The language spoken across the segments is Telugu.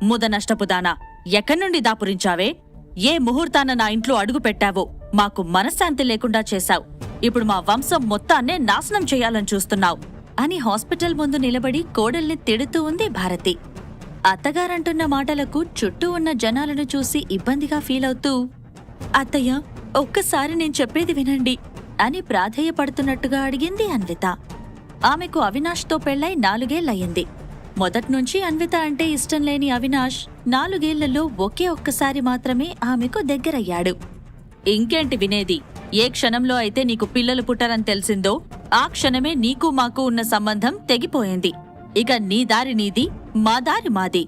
ముద నష్టపుదానా, ఎక్కడ్నుండి దాపురించావే? ఏ ముహూర్తాన నా ఇంట్లో అడుగు పెట్టావో మాకు మనశ్శాంతి లేకుండా చేశావు. ఇప్పుడు మా వంశం మొత్తాన్నే నాశనం చెయ్యాలని చూస్తున్నావు అని హాస్పిటల్ ముందు నిలబడి కోడల్ని తిడుతూ ఉంది భారతి. అత్తగారంటున్న మాటలకు చుట్టూ ఉన్న జనాలను చూసి ఇబ్బందిగా ఫీలవుతూ, అత్తయ్య, ఒక్కసారి నేను చెప్పేది వినండి అని ప్రాధేయపడుతున్నట్టుగా అడిగింది అన్విత. ఆమెకు అవినాష్తో పెళ్లై 4 ఏళ్లయ్యింది. మొదట్నుంచి అన్విత అంటే ఇష్టం లేని అవినాష్ 4 ఏళ్లలో ఒకే ఒక్కసారి మాత్రమే ఆమెకు దగ్గరయ్యాడు. ఇంకేంటి వినేది? ఏ క్షణంలో అయితే నీకు పిల్లలు పుట్టరని తెలిసిందో ఆ క్షణమే నీకు మాకు ఉన్న సంబంధం తెగిపోయింది. ఇక నీ దారి నీది, మా దారి మాది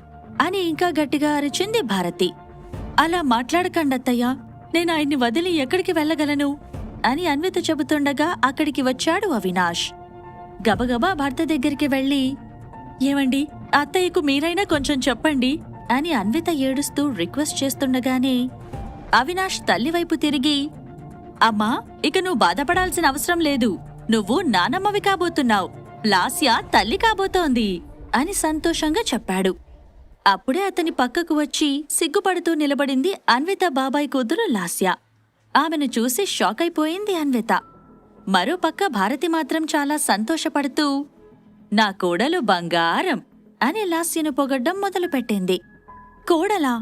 అని ఇంకా గట్టిగా అరిచింది భారతి. అలా మాట్లాడకండత్తయ్యా, నేను ఆయన్ని వదిలి ఎక్కడికి వెళ్ళగలను అని అన్విత చెబుతుండగా అక్కడికి వచ్చాడు అవినాష్. గబగబా భర్త దగ్గరికి వెళ్లి, ఏమండి, అత్తయ్యకు మీరైనా కొంచెం చెప్పండి అని అన్విత ఏడుస్తూ రిక్వెస్ట్ చేస్తుండగానే అవినాష్ తల్లివైపు తిరిగి, అమ్మా, ఇక నువ్వు బాధపడాల్సిన అవసరం లేదు. నువ్వు నానమ్మవి కాబోతున్నావు. లాస్య తల్లి కాబోతోంది అని సంతోషంగా చెప్పాడు. అప్పుడే అతని పక్కకు వచ్చి సిగ్గుపడుతూ నిలబడింది అన్విత బాబాయ్ కూతురు లాస్య. ఆమెను చూసి షాక్ అయిపోయింది అన్విత. మరోపక్క భారతి మాత్రం చాలా సంతోషపడుతూ, నా కోడలు బంగారం అని లాస్యను పొగడ్డం మొదలుపెట్టింది. కోడలా?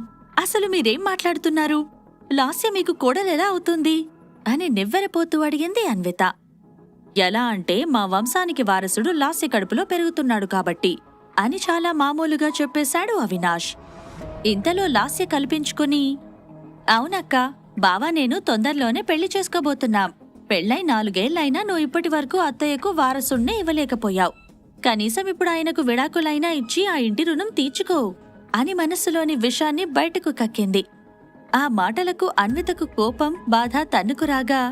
అసలు మీరేం మాట్లాడుతున్నారు? లాస్య మీకు కోడలెలా అవుతుంది అని నివ్వెరపోతూ అడిగింది అన్విత. ఎలా అంటే, మా వంశానికి వారసుడు లాస్య కడుపులో పెరుగుతున్నాడు కాబట్టి అని చాలా మామూలుగా చెప్పేశాడు అవినాష్. ఇంతలో లాస్య కల్పించుకుని, అవునక్క, బావా నేను తొందరలోనే పెళ్లి చేసుకోబోతున్నాం. పెళ్లై 4 ఏళ్లైనా నువ్వు ఇప్పటి వరకు అత్తయ్యకు వారసుణ్ణి ఇవ్వలేకపోయావు. కనీసం ఇప్పుడు ఆయనకు విడాకులైనా ఇచ్చి ఆ ఇంటి రుణం తీర్చుకో అని మనస్సులోని విషాన్ని బయటకు కక్కింది. ఆ మాటలకు అన్వితకు కోపం, బాధ తన్నుకురాగా,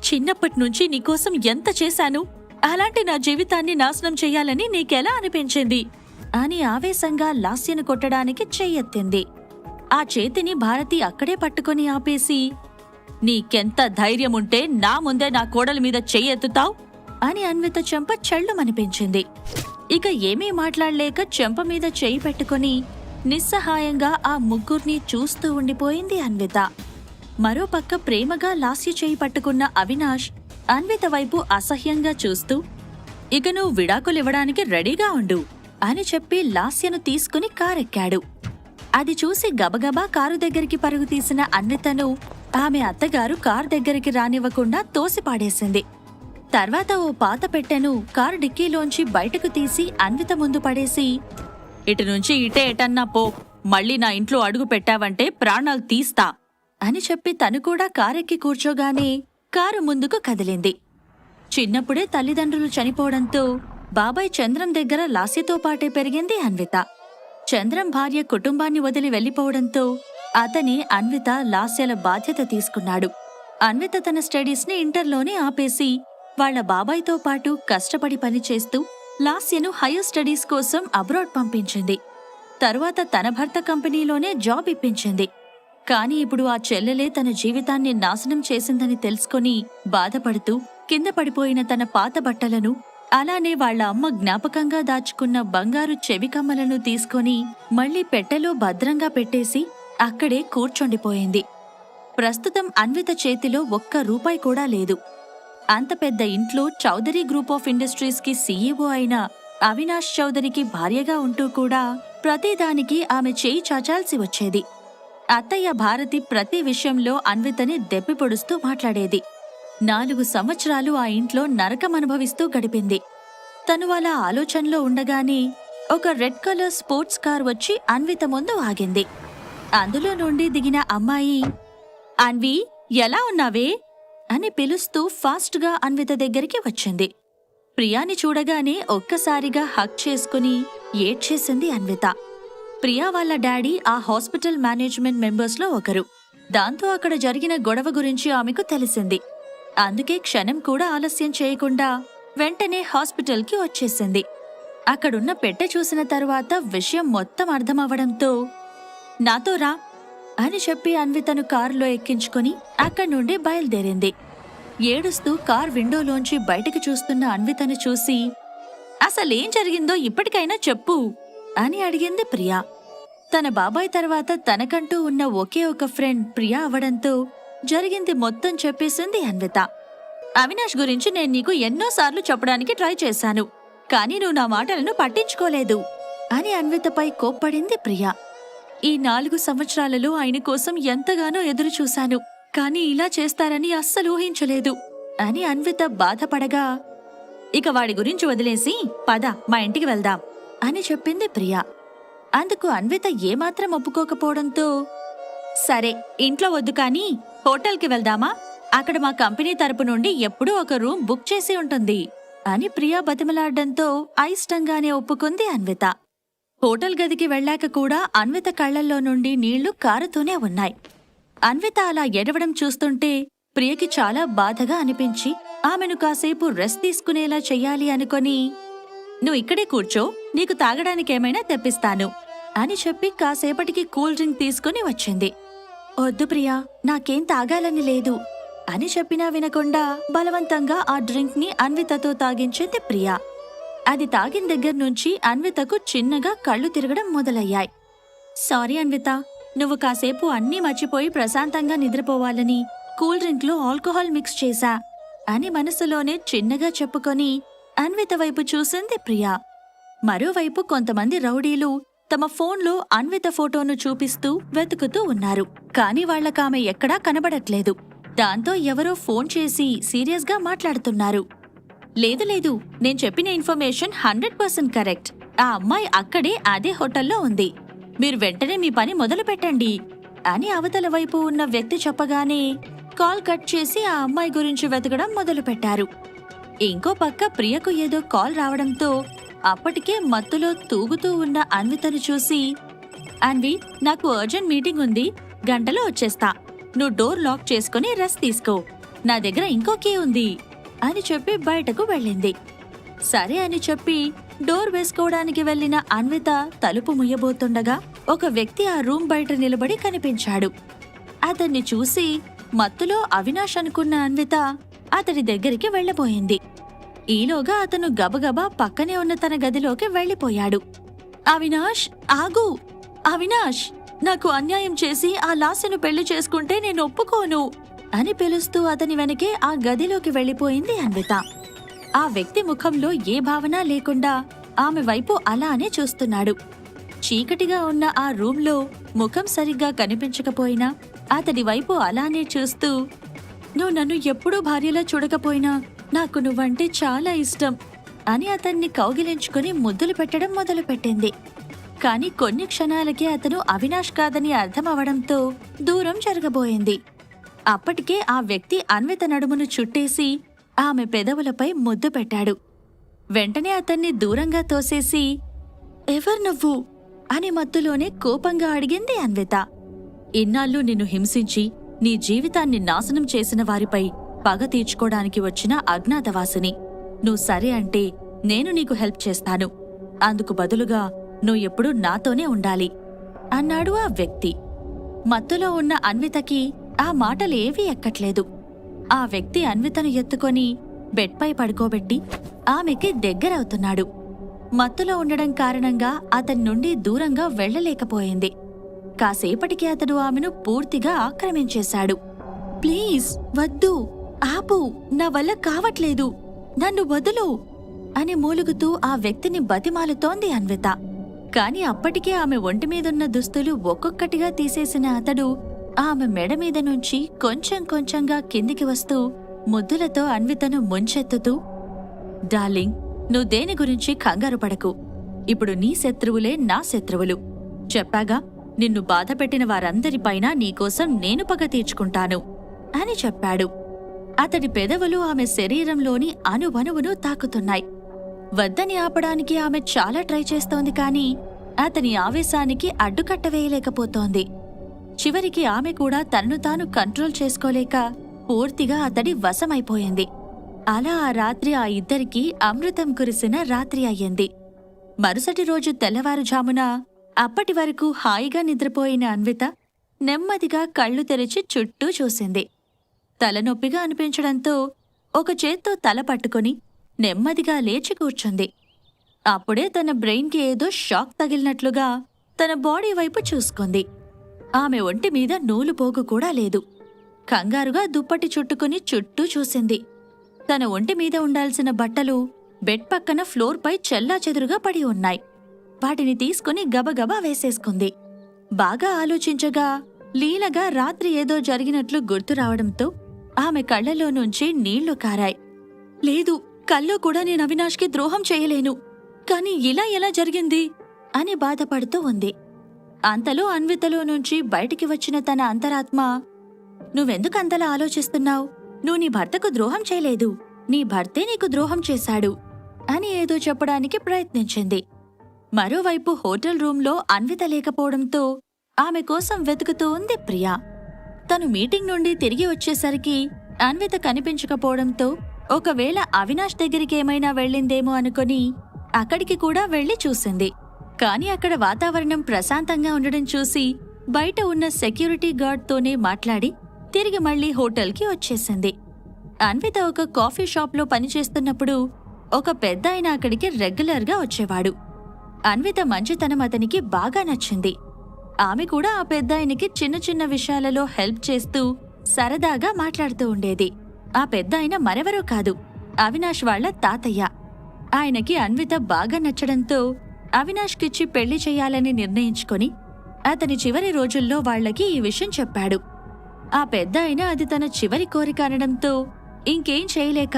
చిన్నప్పట్నుంచి నీకోసం ఎంత చేశాను, అలాంటి నా జీవితాన్ని నాశనం చెయ్యాలని నీకెలా అనిపించింది అని ఆవేశంగా లాస్యను కొట్టడానికి చెయ్యెత్తింది. ఆ చేతిని భారతి అక్కడే పట్టుకుని ఆపేసి, నీకెంత ధైర్యముంటే నా ముందే నా కోడల మీద చెయ్యెత్తుతావ్ అని అన్విత చెంప చెళ్ళుమనిపించింది. ఇక ఏమీ మాట్లాడలేక చెంప మీద చెయ్యి పెట్టుకుని నిస్సహాయంగా ఆ ముగ్గుర్ని చూస్తూ ఉండిపోయింది అన్విత. మరోపక్క ప్రేమగా లాస్య చేయి పట్టుకున్న అవినాష్ అన్విత వైపు అసహ్యంగా చూస్తూ, ఇక నువ్వు విడాకులివ్వడానికి రెడీగా ఉండు అని చెప్పి లాస్యను తీసుకుని కారెక్కాడు. అది చూసి గబగబా కారు దగ్గరికి పరుగు తీసిన అన్వితను ఆమె అత్తగారు కారు దగ్గరికి రానివ్వకుండా తోసిపాడేసింది. తర్వాత ఓ పాత పెట్టెను కారు డిక్కీలోంచి బయటకు తీసి అన్విత ముందు పడేసి, ఇటు నుంచి ఇటే ఎటన్నా పో, మళ్ళీ నా ఇంట్లో అడుగు పెట్టావంటే ప్రాణాలు తీస్తా అని చెప్పి తను కూడా కారెక్కి కూర్చోగానే కారు ముందుకు కదిలింది. చిన్నప్పుడే తల్లిదండ్రులు చనిపోవడంతో బాబాయ్ చంద్రం దగ్గర లాస్యతో పాటే పెరిగింది అన్విత. చంద్రం భార్య కుటుంబాన్ని వదిలి వెళ్లిపోవడంతో అతని అన్విత లాస్యల బాధ్యత తీసుకున్నాడు. అన్విత తన స్టడీస్ని ఇంటర్లోనే ఆపేసి వాళ్ల బాబాయ్తో పాటు కష్టపడి పనిచేస్తూ లాస్యను హైయర్ స్టడీస్ కోసం అబ్రాడ్ పంపించింది. తరువాత తన భర్త కంపెనీలోనే జాబ్ ఇప్పించింది. కాని ఇప్పుడు ఆ చెల్లెలే తన జీవితాన్ని నాశనం చేసిందని తెలుసుకుని బాధపడుతూ కింద పడిపోయిన తన పాత బట్టలను, అలానే వాళ్ల అమ్మ జ్ఞాపకంగా దాచుకున్న బంగారు చెవికమ్మలను తీసుకుని మళ్లీ పెట్టెలో భద్రంగా పెట్టేసి అక్కడే కూర్చొండిపోయింది. ప్రస్తుతం అన్విత చేతిలో ₹1 కూడా లేదు. అంత పెద్ద ఇంట్లో చౌదరి గ్రూప్ ఆఫ్ ఇండస్ట్రీస్కి సీఈఓ అయిన అవినాష్ చౌదరికి భార్యగా ఉంటూ కూడా ప్రతిదానికి ఆమె చేయి చాచాల్సి వచ్చేది. అత్తయ్య భారతి ప్రతి విషయంలో అన్వితని దెప్పిపొడుస్తూ మాట్లాడేది. 4 సంవత్సరాలు ఆ ఇంట్లో నరకమనుభవిస్తూ గడిపింది. తను అలా ఆలోచనలో ఉండగానే ఒక రెడ్ కలర్ స్పోర్ట్స్ కార్ వచ్చి అన్విత ముందు ఆగింది. అందులో నుండి దిగిన అమ్మాయి, అన్వి, ఎలా ఉన్నావే అని పిలుస్తూ ఫాస్ట్గా అన్విత దగ్గరికి వచ్చింది. ప్రియాని చూడగానే ఒక్కసారిగా హగ్ చేసుకుని ఏడ్చేసింది అన్విత. ప్రియా వాళ్ళ డాడీ ఆ హాస్పిటల్ మేనేజ్మెంట్ మెంబర్స్లో ఒకరు. దాంతో అక్కడ జరిగిన గొడవ గురించి ఆమెకు తెలిసింది. అందుకే క్షణం కూడా ఆలస్యం చేయకుండా వెంటనే హాస్పిటల్కి వచ్చేసింది. అక్కడున్న పెట్టె చూసిన తరువాత విషయం మొత్తం అర్థమవడంతో, నాతో రా అని చెప్పి అన్వితను కారులో ఎక్కించుకుని అక్కడి నుండి బయలుదేరింది. ఏడుస్తూ కార్ విండోలోంచి బయటకు చూస్తున్న అన్వితను చూసి, అసలేం జరిగిందో ఇప్పటికైనా చెప్పు అని అడిగింది ప్రియా. తన బాబాయ్ తర్వాత తనకంటూ ఉన్న ఒకే ఒక ఫ్రెండ్ ప్రియా అవడంతో జరిగింది మొత్తం చెప్పేసింది అన్విత. అవినాష్ గురించి నేను నీకు ఎన్నోసార్లు చెప్పడానికి ట్రై చేశాను, కానీ నువ్వు నా మాటలను పట్టించుకోలేదు అని అన్వితపై కోప్పడింది ప్రియా. ఈ 4 సంవత్సరాలలో ఆయన కోసం ఎంతగానో ఎదురుచూశాను, కానీ ఇలా చేస్తారని అస్సలు ఊహించలేదు అని అన్విత బాధపడగా, ఇక వాడి గురించి వదిలేసి పద మా ఇంటికి వెళ్దాం అని చెప్పింది ప్రియా. అందుకు అన్విత ఏమాత్రం ఒప్పుకోకపోవడంతో, సరే ఇంట్లో వద్దు కానీ హోటల్కి వెళ్దామా, అక్కడ మా కంపెనీ తరపు నుండి ఎప్పుడూ ఒక రూమ్ బుక్ చేసి ఉంటుంది అని ప్రియా బతిమలాడ్డంతో అయిష్టంగానే ఒప్పుకుంది అన్విత. హోటల్ గదికి వెళ్ళాక కూడా అన్విత కళ్లల్లో నుండి నీళ్లు కారుతూనే ఉన్నాయి. అన్విత అలా ఎడవడం చూస్తుంటే ప్రియకి చాలా బాధగా అనిపించి ఆమెను కాసేపు రెస్ట్ తీసుకునేలా చెయ్యాలి అనుకొని, నువ్వు ఇక్కడే కూర్చో, నీకు తాగడానికేమైనా తెప్పిస్తాను అని చెప్పి కాసేపటికి కూల్ డ్రింక్ తీసుకుని వచ్చింది. వద్దు ప్రియా, నాకేం తాగాలని లేదు అని చెప్పినా వినకుండా బలవంతంగా ఆ డ్రింక్ ని అన్వితతో తాగించింది ప్రియా. అది తాగిన దగ్గర్నుంచి అన్వితకు చిన్నగా కళ్ళు తిరగడం మొదలయ్యాయి. సారీ అన్విత, నువ్వు కాసేపు అన్నీ మర్చిపోయి ప్రశాంతంగా నిద్రపోవాలని కూల్ డ్రింక్లో ఆల్కహాల్ మిక్స్ చేశా అని మనసులోనే చిన్నగా చెప్పుకొని అన్విత వైపు చూసింది ప్రియా. మరోవైపు కొంతమంది రౌడీలు తమ ఫోన్లో అన్విత ఫోటోను చూపిస్తూ వెతుకుతూ ఉన్నారు, కానీ వాళ్లకామె ఎక్కడా కనబడట్లేదు. దాంతో ఎవరో ఫోన్ చేసి సీరియస్గా మాట్లాడుతున్నారు. లేదు లేదు, నేను చెప్పిన ఇన్ఫర్మేషన్ 100% కరెక్ట్. ఆ అమ్మాయి అక్కడే అదే హోటల్లో ఉంది, మీరు వెంటనే మీ పని మొదలు పెట్టండి అని అవతల వైపు ఉన్న వ్యక్తి చెప్పగానే కాల్ కట్ చేసి ఆ అమ్మాయి గురించి వెతకడం మొదలుపెట్టారు. ఇంకో పక్క ప్రియకు ఏదో కాల్ రావడంతో అప్పటికే మత్తులో తూగుతూ ఉన్న అన్వితను చూసి, అన్వి, నాకు అర్జెంట్ మీటింగ్ ఉంది, గంటలో వచ్చేస్తా, నువ్వు డోర్ లాక్ చేసుకుని రెస్ట్ తీసుకో, నా దగ్గర ఇంకో కీ ఉంది అని చెప్పి బయటకు వెళ్ళింది. సరే అని చెప్పి డోర్ వేసుకోవడానికి వెళ్లిన అన్విత తలుపు ముయ్యబోతుండగా ఒక వ్యక్తి ఆ రూమ్ బయట నిలబడి కనిపించాడు. అతన్ని చూసి మత్తులో అవినాష్ అనుకున్న అన్విత అతడి దగ్గరికి వెళ్లబోయింది. ఈలోగా అతను గబగబా పక్కనే ఉన్న తన గదిలోకి వెళ్లిపోయాడు. అవినాష్, ఆగు! అవినాష్, నాకు అన్యాయం చేసి ఆ లాస్యను పెళ్లి చేసుకుంటే నేను ఒప్పుకోను అని పిలుస్తూ అతని వెనకే ఆ గదిలోకి వెళ్లిపోయింది అన్విత. ఆ వ్యక్తి ముఖంలో ఏ భావన లేకుండా ఆమె వైపు అలానే చూస్తున్నాడు. చీకటిగా ఉన్న ఆ రూంలో ముఖం సరిగ్గా కనిపించకపోయినా అతడి వైపు అలానే చూస్తూ, నువ్వు నన్ను ఎప్పుడూ భార్యలా చూడకపోయినా నాకు నువ్వంటే చాలా ఇష్టం అని అతన్ని కౌగిలించుకుని ముద్దులు పెట్టడం మొదలుపెట్టింది. కాని కొన్ని క్షణాలకే అతను అవినాష్ కాదని అర్థమవడంతో దూరం జరగబోయింది. అప్పటికే ఆ వ్యక్తి అన్విత నడుమును చుట్టేసి ఆమె పెదవులపై ముద్దు పెట్టాడు. వెంటనే అతన్ని దూరంగా తోసేసి, ఎవరు నువ్వు అని మత్తులోనే కోపంగా అడిగింది అన్విత. ఇన్నాళ్ళు నిన్ను హింసించి నీ జీవితాన్ని నాశనం చేసిన వారిపై పగ తీర్చుకోడానికి వచ్చిన అజ్ఞాతవాసిని. నువ్వు సరే అంటే నేను నీకు హెల్ప్ చేస్తాను, అందుకు బదులుగా నువ్వు ఎప్పుడూ నాతోనే ఉండాలి అన్నాడు ఆ వ్యక్తి. మత్తులో ఉన్న అన్వితకి ఆ మాటలేవీ ఎక్కట్లేదు. ఆ వ్యక్తి అన్వితను ఎత్తుకొని బెడ్పై పడుకోబెట్టి ఆమెకి దగ్గరవుతున్నాడు. మత్తులో ఉండడం కారణంగా అతని నుండి దూరంగా వెళ్లలేకపోయింది. కాసేపటికి అతడు ఆమెను పూర్తిగా ఆక్రమించేశాడు. ప్లీజ్ వద్దు, ఆపు, నా వల్ల కావట్లేదు, నన్ను వదులు అని మూలుగుతూ ఆ వ్యక్తిని బతిమాలుతోంది అన్విత. కాని అప్పటికే ఆమె ఒంటిమీదున్న దుస్తులు ఒక్కొక్కటిగా తీసేసిన అతడు ఆమె మెడ మీద నుంచి కొంచెం కొంచెంగా కిందికి వస్తూ ముద్దులతో అన్వితను ముంచెత్తుతూ, డార్లింగ్, నువ్వు దేని గురించి కంగారు పడకు, ఇప్పుడు నీ శత్రువులే నా శత్రువులు. చెప్పాగా, నిన్ను బాధపెట్టిన వారందరిపైన నీకోసం నేను పగ తీర్చుకుంటాను అని చెప్పాడు. అతడి పెదవులు ఆమె శరీరంలోని అణువణువును తాకుతున్నాయి. వద్దని ఆపడానికి ఆమె చాలా ట్రై చేస్తోంది, కాని అతని ఆవేశానికి అడ్డుకట్టవేయలేకపోతోంది. చివరికి ఆమె కూడా తనను తాను కంట్రోల్ చేసుకోలేక పూర్తిగా అతడి వశమైపోయింది. అలా ఆ రాత్రి ఆ ఇద్దరికీ అమృతం కురిసిన రాత్రి అయ్యింది. మరుసటి రోజు తెల్లవారుజామున అప్పటి వరకు హాయిగా నిద్రపోయిన అన్విత నెమ్మదిగా కళ్ళు తెరిచి చుట్టూ చూసింది. తలనొప్పిగా అనిపించడంతో ఒక చేత్తో తల పట్టుకుని నెమ్మదిగా లేచి కూర్చుంది. అప్పుడే తన బ్రెయిన్కి ఏదో షాక్ తగిలినట్లుగా తన బాడీ వైపు చూసుకుంది. ఆమె ఒంటి మీద నూలుపోగు కూడా లేదు. కంగారుగా దుప్పటి చుట్టుకుని చుట్టూ చూసింది. తన ఒంటి మీద ఉండాల్సిన బట్టలు బెడ్ పక్కన ఫ్లోర్పై చెల్లాచెదురుగా పడి ఉన్నాయి. వాటిని తీసుకుని గబగబా వేసేసుకుంది. బాగా ఆలోచించగా లీలగా రాత్రి ఏదో జరిగినట్లు గుర్తు రావడంతో ఆమె కళ్లలో నుంచి నీళ్లు కారాయి. లేదు, కల్లో కూడా నేను అవినాష్కి ద్రోహం చేయలేను, కాని ఇలా ఎలా జరిగింది అని బాధపడుతూ ఉంది. అంతలో అన్వితలో నుంచి బయటికి వచ్చిన తన అంతరాత్మ, నువ్వెందుకంతలా ఆలోచిస్తున్నావు? నువ్వు నీ భర్తకు ద్రోహం చేయలేదు, నీ భర్తే నీకు ద్రోహం చేశాడు అని ఏదో చెప్పడానికి ప్రయత్నించింది. మరోవైపు హోటల్ రూంలో అన్విత లేకపోవడంతో ఆమె కోసం వెతుకుతూ ఉంది ప్రియా. తను మీటింగ్ నుండి తిరిగి వచ్చేసరికి అన్విత కనిపించకపోవడంతో ఒకవేళ అవినాష్ దగ్గరికేమైనా వెళ్ళిందేమో అనుకుని అక్కడికి కూడా వెళ్లి చూసింది. కాని అక్కడ వాతావరణం ప్రశాంతంగా ఉండడం చూసి బయట ఉన్న సెక్యూరిటీ గార్డ్తోనే మాట్లాడి తిరిగి మళ్లీ హోటల్కి వచ్చేసింది. అన్విత ఒక కాఫీ షాప్లో పనిచేస్తున్నప్పుడు ఒక పెద్దాయన అక్కడికి రెగ్యులర్గా వచ్చేవాడు. అన్విత మంచితనం అతనికి బాగా నచ్చింది. ఆమె కూడా ఆ పెద్దాయనికి చిన్న చిన్న విషయాలలో హెల్ప్ చేస్తూ సరదాగా మాట్లాడుతూ ఉండేది. ఆ పెద్దాయన మరెవరో కాదు, అవినాష్ వాళ్ల తాతయ్య. ఆయనకి అన్విత బాగా నచ్చడంతో అవినాష్కిచ్చి పెళ్లి చెయ్యాలని నిర్ణయించుకొని అతని చివరి రోజుల్లో వాళ్లకి ఈ విషయం చెప్పాడు. ఆ పెద్దాయన అది తన చివరి కోరిక అనడంతో ఇంకేం చేయలేక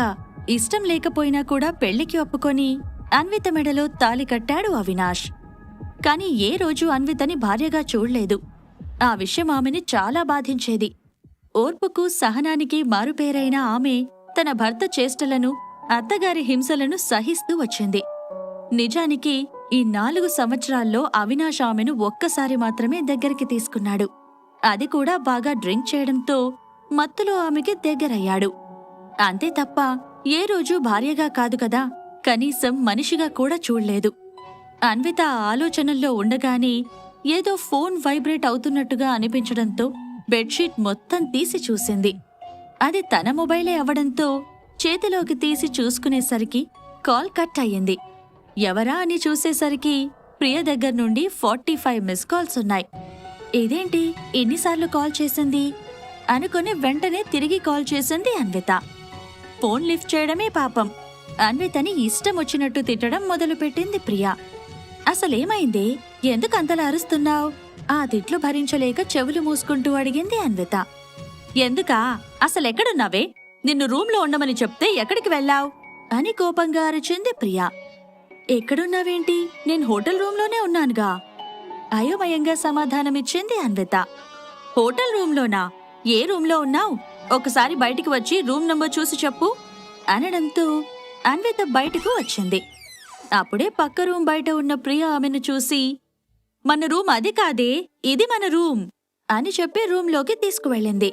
ఇష్టం లేకపోయినా కూడా పెళ్లికి ఒప్పుకొని అన్విత మెడలో తాళి కట్టాడు అవినాష్. కాని ఏ రోజు అన్వితని భార్యగా చూడలేదు. ఆ విషయం ఆమెని చాలా బాధించేది. ఓర్పుకు సహనానికి మారుపేరైన ఆమె తన భర్త చేష్టలను, అత్తగారి హింసలను సహిస్తూ వచ్చింది. నిజానికి ఈ 4 సంవత్సరాల్లో అవినాష్ ఆమెను ఒక్కసారి మాత్రమే దగ్గరికి తీసుకున్నాడు. అది కూడా బాగా డ్రింక్ చేయడంతో మత్తులో ఆమెకి దగ్గరయ్యాడు. అంతే తప్ప ఏ రోజూ భార్యగా కాదు కదా, కనీసం మనిషిగా కూడా చూడలేదు. అన్విత ఆ ఆలోచనల్లో ఉండగానే ఏదో ఫోన్ వైబ్రేట్ అవుతున్నట్టుగా అనిపించడంతో బెడ్షీట్ మొత్తం తీసి చూసింది. అది తన మొబైలే అవడంతో చేతిలోకి తీసి చూసుకునేసరికి కాల్ కట్ అయ్యింది. ఎవరా అని చూసేసరికి ప్రియ దగ్గర నుండి 45 మిస్ కాల్స్ ఉన్నాయి. ఇదేంటి ఎన్నిసార్లు కాల్ చేసింది అనుకుని వెంటనే తిరిగి కాల్ చేసింది అన్విత. ఫోన్ లిఫ్ట్ చేయడమే పాపం. అన్వితని ఇష్టం వచ్చినట్టు తిట్టడం మొదలుపెట్టింది ప్రియా. అసలేమైంది? ఎందుకంతలా అరుస్తున్నావు? ఆ తిట్లు భరించలేక చెవులు మూసుకుంటూ అడిగింది అన్విత. ఎందుకా? అసలెక్కడున్నావే? నిన్ను రూంలో ఉండమని చెప్తే ఎక్కడికి వెళ్ళావు అని కోపంగా అరిచింది ప్రియా. ఎక్కడున్నావేంటి? నేను హోటల్ రూంలోనే ఉన్నానుగా అయోమయంగా సమాధానమిచ్చింది అన్విత. హోటల్ రూంలోనా? ఏ రూంలో ఉన్నావు? ఒకసారి బయటికి వచ్చి రూమ్ నంబర్ చూసి చెప్పు అనడంతో అన్విత బయటకు వచ్చింది. అప్పుడే పక్క రూమ్ బయట ఉన్న ప్రియ ఆమెను చూసి, మన రూమ్ అది కాదే, ఇది మన రూమ్ అని చెప్పి రూంలోకి తీసుకువెళ్ళింది.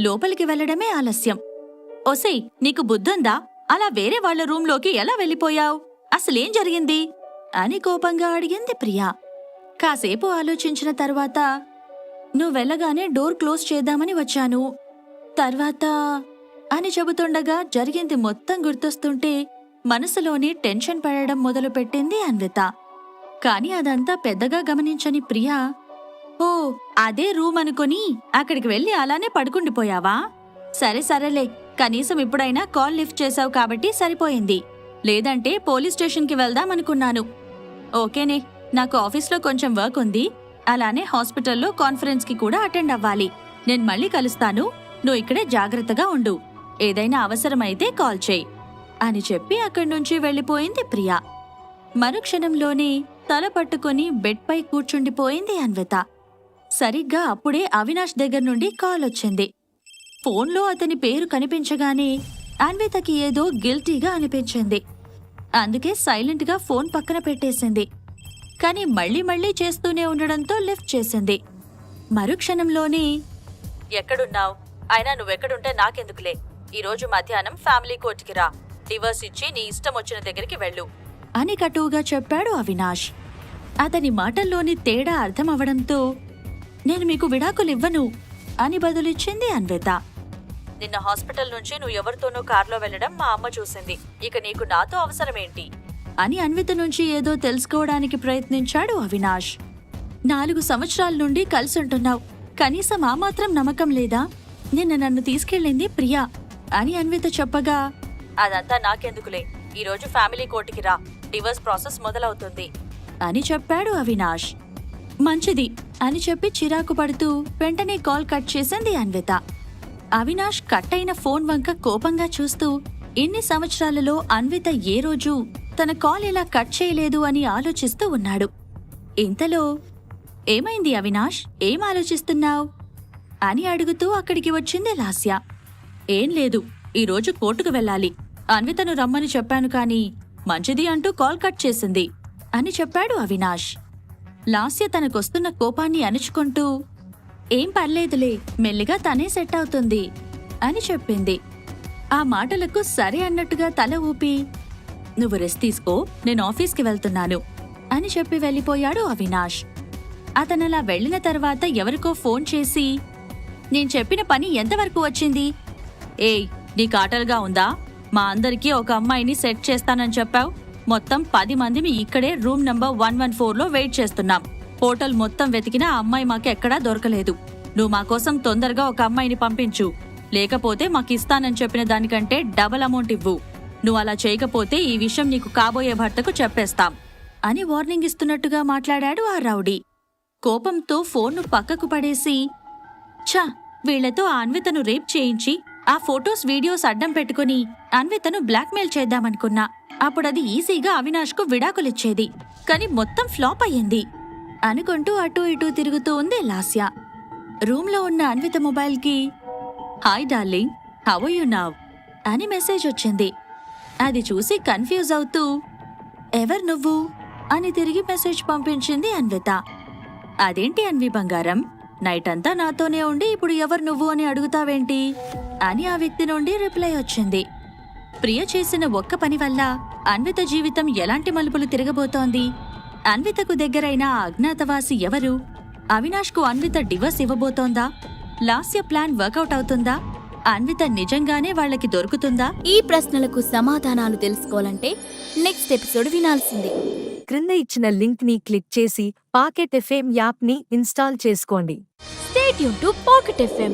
లోపలికి వెళ్లడమే ఆలస్యం. ఒసేయ్, నీకు బుద్ధుందా? అలా వేరే వాళ్ల రూంలోకి ఎలా వెళ్ళిపోయావు? అసలేం జరిగింది అని కోపంగా అడిగింది ప్రియా. కాసేపు ఆలోచించిన తర్వాత, నువ్వెళ్ళగానే డోర్ క్లోజ్ చేద్దామని వచ్చాను, తర్వాత అని చెబుతుండగా జరిగింది మొత్తం గుర్తొస్తుంటే మనసులోనే టెన్షన్ పడడం మొదలుపెట్టింది అన్విత. కాని అదంతా పెద్దగా గమనించని ప్రియా, ఓ అదే రూమ్ అనుకుని అక్కడికి వెళ్ళి అలానే పడుకుండిపోయావా? సరే సరేలే, కనీసం ఇప్పుడైనా కాల్ లిఫ్ట్ చేశావు కాబట్టి సరిపోయింది. లేదంటే పోలీస్ స్టేషన్కి వెళ్దామనుకున్నాను. ఓకేనే, నాకు ఆఫీస్లో కొంచెం వర్క్ ఉంది, అలానే హాస్పిటల్లో కాన్ఫరెన్స్కి కూడా అటెండ్ అవ్వాలి. నేను మళ్ళీ కలుస్తాను, నువ్వు ఇక్కడే జాగ్రత్తగా ఉండు, ఏదైనా అవసరమైతే కాల్ చేయి అని చెప్పి అక్కడి నుంచి వెళ్ళిపోయింది ప్రియా. మరుక్షణంలోనే తల పట్టుకుని బెడ్పై కూర్చుండిపోయింది అన్విత. సరిగ్గా అప్పుడే అవినాష్ దగ్గర నుండి కాల్ వచ్చింది. ఫోన్లో అతని పేరు కనిపించగానే అన్వితకి ఏదో గిల్టీగా అనిపించింది. అందుకే సైలెంట్గా ఫోన్ పక్కన పెట్టేసింది. కాని మళ్లీ చేస్తూనే ఉండడంతో లిఫ్ట్ చేసింది. మరుక్షణంలోనే, ఎక్కడున్నావు? అయినా నువ్వెక్కడుంటే నాకెందుకులే, ఈరోజు మధ్యాహ్నం ఫ్యామిలీ కోర్టుకి రా, డివర్స్ ఇచ్చి నీ ఇష్టం వచ్చిన దగ్గరికి వెళ్ళు అని కటువుగా చెప్పాడు అవినాష్. అతని మాటల్లోని తేడా అర్థమవడంతో, నేను మీకు విడాకులివ్వను అని బదులిచ్చింది అన్విత. నిన్న హాస్పిటల్ నుంచి నువ్వు ఎవరితోనో కార్లో వెళ్లడం మా అమ్మ చూసింది, ఇక నీకు నాతో అవసరమేంటి అని అన్విత నుంచి ఏదో తెలుసుకోవడానికి ప్రయత్నించాడు అవినాష్. 4 సంవత్సరాల నుండి కలిసుంటున్నావు, కనీసం ఆ మాత్రం నమ్మకం లేదా? నిన్న నన్ను తీసుకెళ్ళింది ప్రియా అని అన్విత చెప్పగా, అదంతా నాకెందుకులే, ఈరోజు ఫ్యామిలీ కోర్టుకి రా, డివోర్స్ ప్రాసెస్ మొదలవుతుంది అని చెప్పాడు అవినాష్. మంచిది అని చెప్పి చిరాకు పడుతూ వెంటనే కాల్ కట్ చేసింది అన్విత. అవినాష్ కట్ అయిన ఫోన్ వంక కోపంగా చూస్తూ ఇన్ని సంవత్సరాలలో అన్విత ఏ రోజు తన కాల్ ఇలా కట్ చేయలేదు అని ఆలోచిస్తూ ఉన్నాడు. ఇంతలో, ఏమైంది అవినాష్, ఏం ఆలోచిస్తున్నావ్ అని అడుగుతూ అక్కడికి వచ్చింది లాస్య. ఏం లేదు, ఈరోజు కోర్టుకు వెళ్ళాలి, అన్వితను రమ్మని చెప్పాను కానీ మంచిది అంటూ కాల్ కట్ చేసింది అని చెప్పాడు అవినాష్. లాస్య తనకొస్తున్న కోపాన్ని అణుచుకుంటూ, ఏం పర్లేదులే, మెల్లిగా తనే సెట్ అవుతుంది అని చెప్పింది. ఆ మాటలకు సరే అన్నట్టుగా తల ఊపి, నువ్వు రెస్ట్ తీసుకో, నేను ఆఫీస్కి వెళ్తున్నాను అని చెప్పి వెళ్ళిపోయాడు అవినాష్. అతనలా వెళ్లిన తర్వాత ఎవరికో ఫోన్ చేసి, నేను చెప్పిన పని ఎంతవరకు వచ్చింది? ఏయ్, నీకు ఆటలుగా ఉందా? మా అందరికీ ఒక అమ్మాయిని సెట్ చేస్తానని చెప్పావు. మొత్తం 10 మందిమి ఇక్కడే రూమ్ నంబర్ 114లో వెయిట్ చేస్తున్నాం. హోటల్ మొత్తం వెతికినా ఆ అమ్మాయి మాకెక్కడా దొరకలేదు. నువ్వు మా కోసం తొందరగా ఒక అమ్మాయిని పంపించు, లేకపోతే మాకిస్తానని చెప్పిన దానికంటే డబల్ అమౌంట్ ఇవ్వు. నువ్వు అలా చేయకపోతే ఈ విషయం నీకు కాబోయే భర్తకు చెప్పేస్తాం అని వార్నింగ్ ఇస్తున్నట్టుగా మాట్లాడాడు ఆ రౌడీ. కోపంతో ఫోన్ను పక్కకు పడేసి, ఛా, వీళ్లతో ఆ అన్వితను రేప్ చేయించి ఆ ఫొటోస్ వీడియోస్ అడ్డం పెట్టుకుని అన్వితను బ్లాక్మెయిల్ చేద్దామనుకున్నా. అప్పుడది ఈజీగా అవినాష్కు విడాకులిచ్చేది. కాని మొత్తం ఫ్లాప్ అయ్యింది అనుకుంటూ అటూ ఇటూ తిరుగుతూ ఉంది లాస్య. రూమ్లో ఉన్న అన్విత మొబైల్కి, hi darling, how are you now అని మెసేజ్ వచ్చింది. అది చూసి కన్ఫ్యూజ్ అవుతూ, ఎవరు నువ్వు అని తిరిగి మెసేజ్ పంపించింది అన్విత. అదేంటి అన్వి బంగారం, నైట్ అంతా నాతోనే ఉండి ఇప్పుడు ఎవరు నువ్వు అని అడుగుతావేంటి అని ఆ వ్యక్తి నుండి రిప్లై వచ్చింది. ప్రియ చేసిన ఒక్క పని వల్ల అన్విత జీవితం ఎలాంటి మలుపులు తిరగబోతోంది? అన్వితకు దగ్గరైన ఆ అజ్ఞాతవాసి ఎవరు? అవినాష్కు అన్విత డివోర్స్ ఇవ్వబోతోందా? లాస్య ప్లాన్ వర్కౌట్ అవుతుందా? అన్విత నిజంగానే వాళ్లకి దొరుకుతుందా? ఈ ప్రశ్నలకు సమాధానాలు తెలుసుకోవాలంటే నెక్స్ట్ ఎపిసోడ్ వినాల్సిందే. క్రింద ఇచ్చిన లింక్ ని క్లిక్ చేసి పాకెట్ ఎఫ్ఎం యాప్ ని ఇన్స్టాల్ చేసుకోండి. Stay tune to pocket FM.